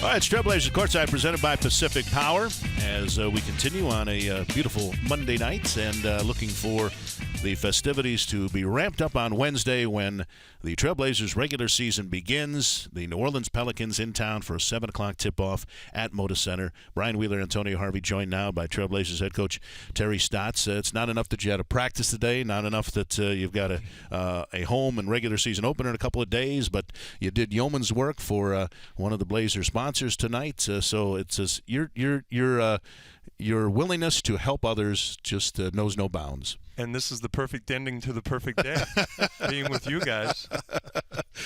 All right, it's Trailblazers Courtside presented by Pacific Power as we continue on a beautiful Monday night and looking for the festivities to be ramped up on Wednesday when the Trailblazers regular season begins. The New Orleans Pelicans in town for a 7 o'clock tip-off at Moda Center. Brian Wheeler, Antonio Harvey joined now by Trailblazers head coach Terry Stotts. It's not enough that you had a practice today, not enough that you've got a home and regular season opener in a couple of days, but you did yeoman's work for one of the Blazers sponsors tonight. So it's just, your willingness to help others just knows no bounds. And this is the perfect ending to the perfect day, being with you guys.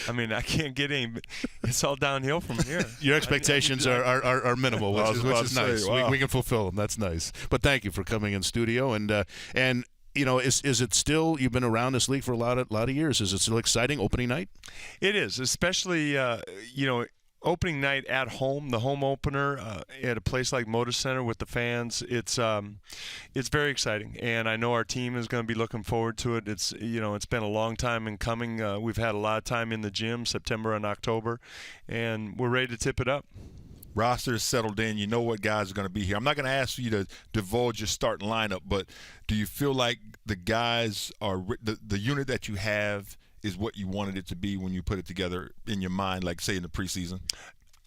I mean, I can't get any. It's all downhill from here. Your expectations are minimal, which is nice. Wow. We can fulfill them. That's nice. But thank you for coming in studio. And you know, is it still? You've been around this league for a lot of years. Is it still exciting opening night? It is, especially opening night at home, the home opener at a place like Moda Center with the fans. It's very exciting, and I know our team is going to be looking forward to it. It's been a long time in coming. We've had a lot of time in the gym, September and October, and we're ready to tip it up. Roster is settled in. You know what guys are going to be here. I'm not going to ask you to divulge your starting lineup, but do you feel like the guys are the unit that you have is what you wanted it to be when you put it together in your mind, like, say, in the preseason?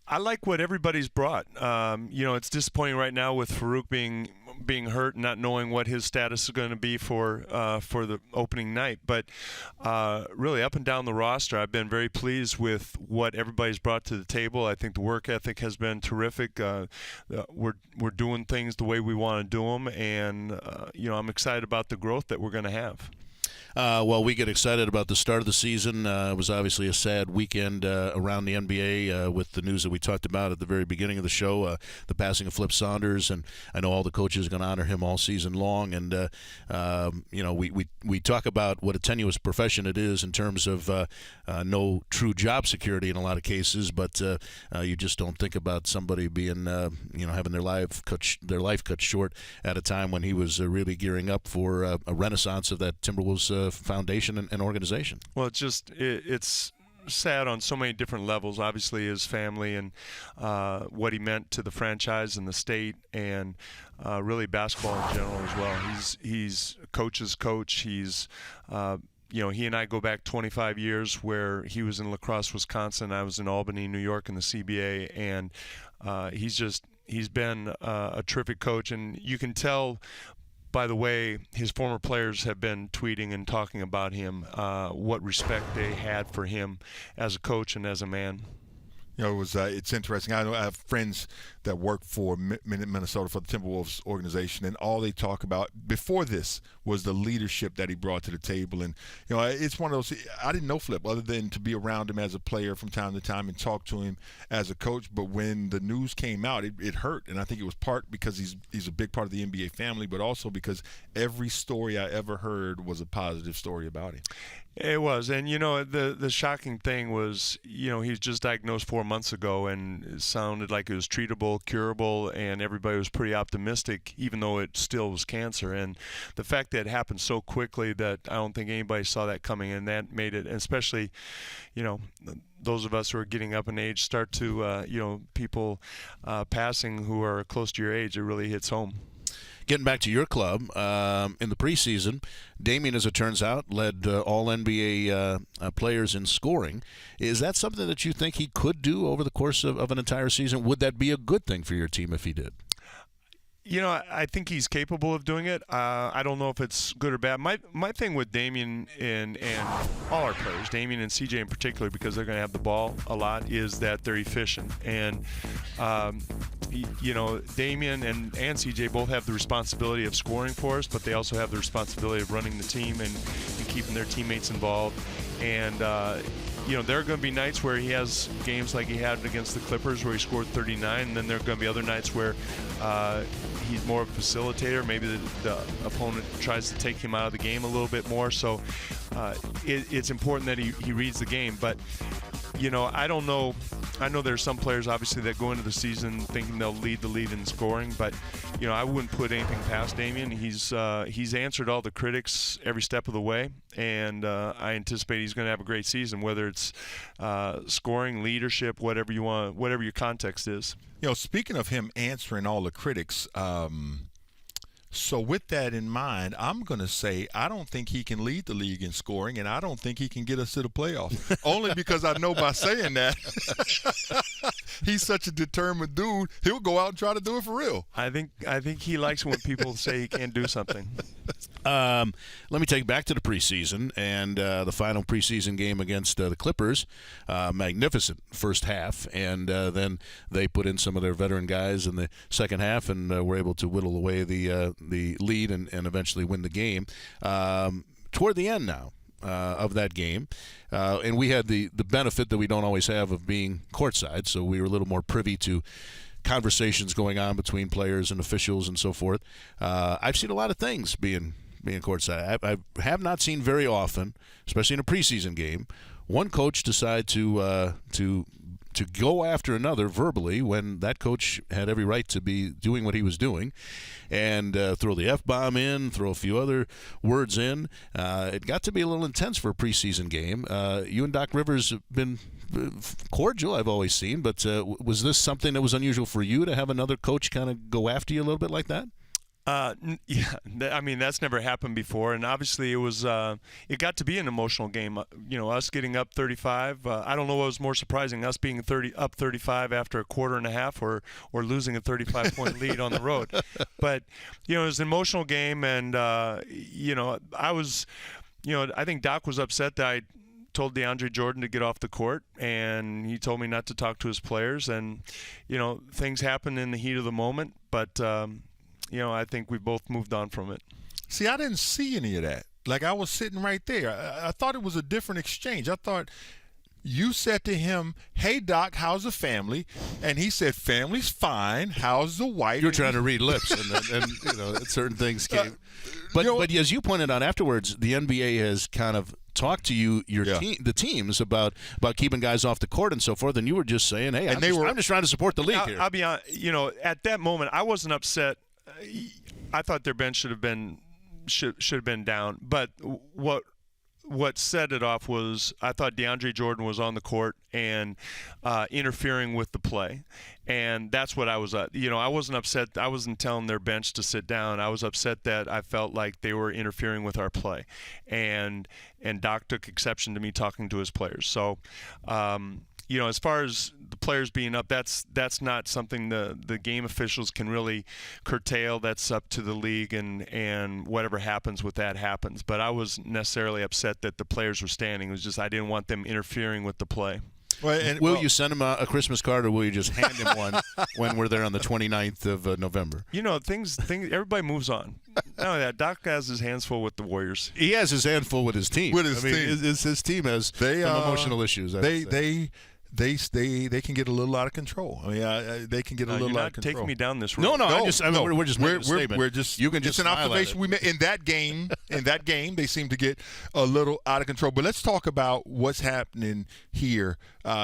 I like what everybody's brought. It's disappointing right now with Farouk being hurt and not knowing what his status is going to be for the opening night. But really, up and down the roster, I've been very pleased with what everybody's brought to the table. I think the work ethic has been terrific. We're doing things the way we want to do them, and I'm excited about the growth that we're going to have. Well, we get excited about the start of the season. It was obviously a sad weekend around the NBA with the news that we talked about at the very beginning of the show, the passing of Flip Saunders, and I know all the coaches are going to honor him all season long. And we talk about what a tenuous profession it is in terms of no true job security in a lot of cases, but you just don't think about somebody being having their life cut short at a time when he was really gearing up for a renaissance of that Timberwolves foundation and organization. Well, it's sad on so many different levels. Obviously, his family and what he meant to the franchise and the state, and really basketball in general as well. He's a coach's coach. He's he and I go back 25 years, where he was in La Crosse, Wisconsin. I was in Albany, New York, in the CBA, and he's been a terrific coach, and you can tell by the way his former players have been tweeting and talking about him, what respect they had for him as a coach and as a man. It's interesting. I have friends that work for Minnesota for the Timberwolves organization, and all they talk about before this was the leadership that he brought to the table. And it's one of those. I didn't know Flip other than to be around him as a player from time to time and talk to him as a coach. But when the news came out, it hurt, and I think it was part because he's a big part of the NBA family, but also because every story I ever heard was a positive story about him. It was, and the shocking thing was, he was just diagnosed 4 months ago, and it sounded like it was treatable, curable, and everybody was pretty optimistic, even though it still was cancer. And the fact that it happened so quickly that I don't think anybody saw that coming, and that made it, especially, those of us who are getting up in age start to, people passing who are close to your age, it really hits home. Getting back to your club, in the preseason, Damian, as it turns out, led all NBA players in scoring. Is that something that you think he could do over the course of an entire season? Would that be a good thing for your team if he did? I think he's capable of doing it. I don't know if it's good or bad. My thing with Damian and all our players, Damian and CJ in particular, because they're going to have the ball a lot, is that they're efficient. And, Damian and CJ both have the responsibility of scoring for us, but they also have the responsibility of running the team and keeping their teammates involved. And, there are going to be nights where he has games like he had against the Clippers where he scored 39, and then there are going to be other nights where he's more of a facilitator. Maybe the opponent tries to take him out of the game a little bit more. So it's important that he reads the game. But, I don't know. I know there's some players, obviously, that go into the season thinking they'll lead the lead in scoring. But, I wouldn't put anything past Damian. He's answered all the critics every step of the way, and I anticipate he's going to have a great season, whether it's scoring, leadership, whatever you want, whatever your context is. Speaking of him answering all the critics, so with that in mind, I'm going to say I don't think he can lead the league in scoring, and I don't think he can get us to the playoffs. Only because I know by saying that, he's such a determined dude, he'll go out and try to do it for real. I think he likes when people say he can't do something. Let me take you back to the preseason and the final preseason game against the Clippers. Magnificent first half, and then they put in some of their veteran guys in the second half and were able to whittle away the lead and eventually win the game. Toward the end now of that game, and we had the benefit that we don't always have of being courtside, so we were a little more privy to conversations going on between players and officials and so forth. I've seen a lot of things being courtside. I have not seen very often, especially in a preseason game, one coach decide to go after another verbally when that coach had every right to be doing what he was doing, and throw the F-bomb in, throw a few other words in. It got to be a little intense for a preseason game. You and Doc Rivers have been cordial, I've always seen, but was this something that was unusual for you to have another coach kind of go after you a little bit like that? Yeah, I mean, that's never happened before, and obviously it got to be an emotional game. Us getting up 35. I don't know what was more surprising, us being up 35 after a quarter and a half, or losing a 35-point lead on the road. But it was an emotional game, and I think Doc was upset that I told DeAndre Jordan to get off the court, and he told me not to talk to his players, and things happen in the heat of the moment, but I think we both moved on from it. See, I didn't see any of that. Like, I was sitting right there. I thought it was a different exchange. I thought you said to him, "Hey, Doc, how's the family?" And he said, "Family's fine. How's the wife?" You're trying to read lips, and certain things came. But as you pointed out afterwards, the NBA has kind of talked to you, the teams about keeping guys off the court and so forth, and you were just saying, "Hey, I'm just trying to support the league here." I'll be honest. At that moment, I wasn't upset. I thought their bench should have been down, but what set it off was I thought DeAndre Jordan was on the court and interfering with the play, and that's what I was. I wasn't upset. I wasn't telling their bench to sit down. I was upset that I felt like they were interfering with our play, and Doc took exception to me talking to his players. So. As far as the players being up, that's not something the game officials can really curtail. That's up to the league, and whatever happens with that happens. But I wasn't necessarily upset that the players were standing. It was just I didn't want them interfering with the play. Will you send him a Christmas card, or will you just hand him one when we're there on the 29th of November? Things. Everybody moves on. Not only that, Doc has his hands full with the Warriors. He has his hand full with his team. Team. His team has some emotional issues. They can get a little out of control. I mean, they can get a little out of control. Taking me down this road. No. We're just making a statement. We're just. You can just. It's an observation we made in that game. In that game, they seem to get a little out of control. But let's talk about what's happening here.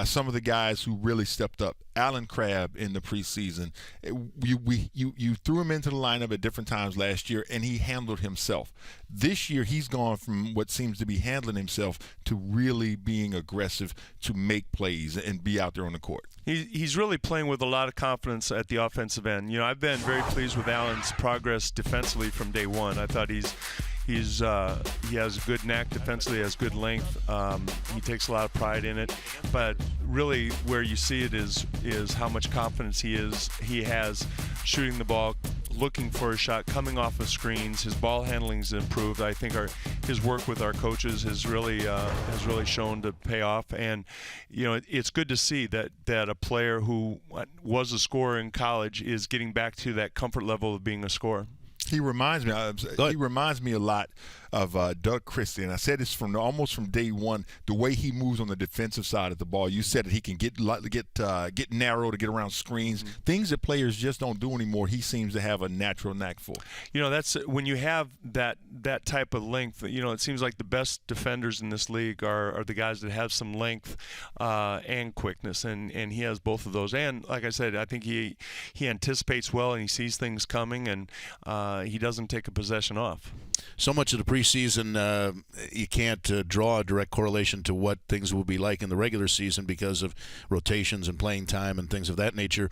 Some of the guys who really stepped up. Allen Crabbe in the preseason. You threw him into the lineup at different times last year, and he handled himself. This year, he's gone from what seems to be handling himself to really being aggressive to make plays and be out there on the court. He's really playing with a lot of confidence at the offensive end. I've been very pleased with Allen's progress defensively from day one. I thought he has a good knack defensively, has good length. He takes a lot of pride in it. But really where you see it is how much confidence he has shooting the ball, looking for a shot, coming off of screens. His ball handling's improved. I think his work with our coaches has really shown to pay off. And it's good to see that a player who was a scorer in college is getting back to that comfort level of being a scorer. He reminds me a lot of Doug Christie, and I said this almost from day one, the way he moves on the defensive side of the ball. You said that he can get narrow to get around screens, things that players just don't do anymore. He seems to have a natural knack for. That's when you have that type of length. It seems like the best defenders in this league are the guys that have some length and quickness, and he has both of those. And like I said, I think he anticipates well, and he sees things coming, and he doesn't take a possession off. So much of the preseason, you can't draw a direct correlation to what things will be like in the regular season because of rotations and playing time and things of that nature.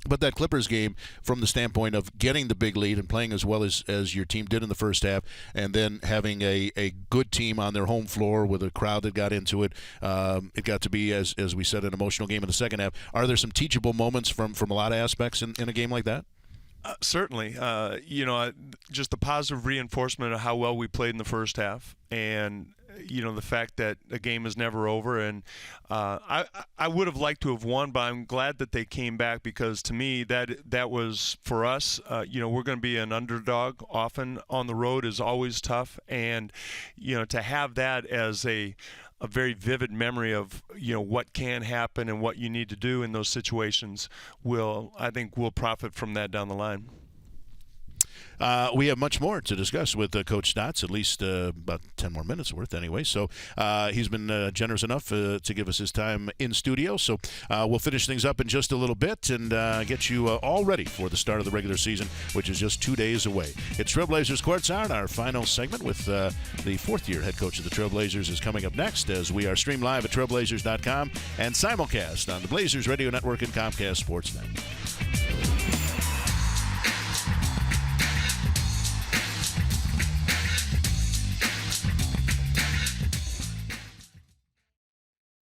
But that Clippers game, from the standpoint of getting the big lead and playing as well as your team did in the first half, and then having a good team on their home floor with a crowd that got into it, it got to be, as we said, an emotional game in the second half. Are there some teachable moments from a lot of aspects in a game like that? Certainly. Just the positive reinforcement of how well we played in the first half, and the fact that the game is never over. And I would have liked to have won, but I'm glad that they came back, because to me that was, for us, we're going to be an underdog often on the road is always tough, and to have that as a very vivid memory of what can happen and what you need to do in those situations, I think we'll profit from that down the line. We have much more to discuss with Coach Stotts, at least about 10 more minutes worth anyway. So he's been generous enough to give us his time in studio. So we'll finish things up in just a little bit and get you all ready for the start of the regular season, which is just 2 days away. It's Trailblazers Courtside. Our final segment with the fourth-year head coach of the Trailblazers is coming up next, as we are streamed live at trailblazers.com and simulcast on the Blazers Radio Network and Comcast Sportsnet.